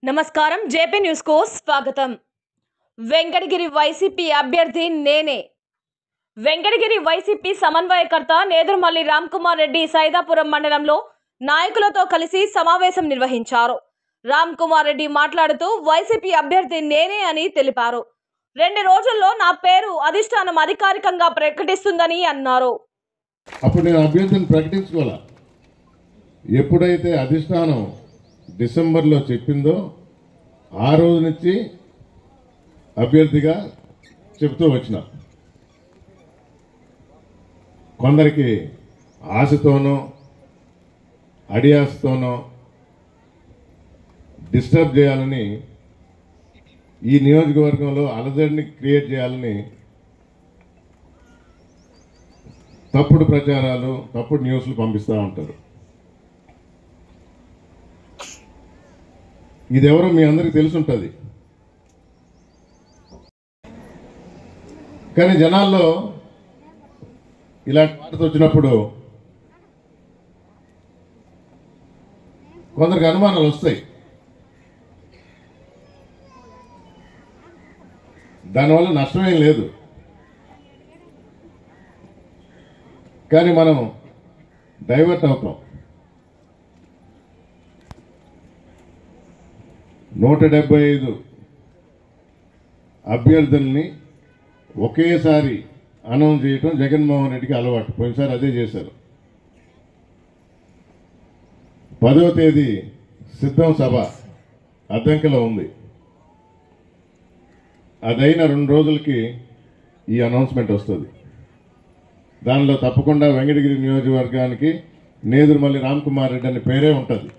నమస్కారం JP news కు స్వాగతం. వెంకటగిరి వైసీపీ అభ్యర్థి నేనే. వెంకటగిరి వైసీపీ సమన్వయకర్త నేదురుమల్లి రామ్కుమార్ రెడ్డి సైదాపురం మండలంలో నాయకులతో కలిసి సమావేశం నిర్వహించారు. రామ్కుమార్ రెడ్డి మాట్లాడుతూ వైసీపీ అభ్యర్థి నేనే అని తెలిపారు. 2 రోజుల్లో నా పేరు అధిష్టానం అధికారికంగా ప్రకటిస్తుందని అన్నారు. అప్పుడు నేను అభ్యర్థిని ప్రకటించుకోవాలా. ఎప్పుడైతే అధిష్టానం డిసెంబర్లో చెప్పిందో ఆ రోజు నుంచి అభ్యర్థిగా చెప్తూ వచ్చిన కొందరికి ఆశతోనో అడియాసతోనో డిస్టర్బ్ చేయాలని, ఈ నియోజకవర్గంలో అలజడిని క్రియేట్ చేయాలని తప్పుడు ప్రచారాలు, తప్పుడు న్యూస్లు పంపిస్తూ ఉంటారు. ఇదెవరో మీ అందరికీ తెలుసుంటుంది. కానీ జనాల్లో ఇలాంటి వార్త వచ్చినప్పుడు కొందరికి అనుమానాలు వస్తాయి. దానివల్ల నష్టమేం లేదు. కానీ మనం డైవర్ట్ అవుతాం. 175 అభ్యర్థుల్ని ఒకేసారి అనౌన్స్ చేయటం జగన్మోహన్ రెడ్డికి అలవాటు. పోయినసారి అదే చేశారు. 10వ తేదీ సిద్ధం సభ అద్దంకిలో ఉంది. అదైన 2 రోజులకి ఈ అనౌన్స్మెంట్ వస్తుంది. దానిలో తప్పకుండా వెంకటగిరి నియోజకవర్గానికి నేదురుమల్లి రామ్కుమార్ రెడ్డి అనే పేరే ఉంటుంది.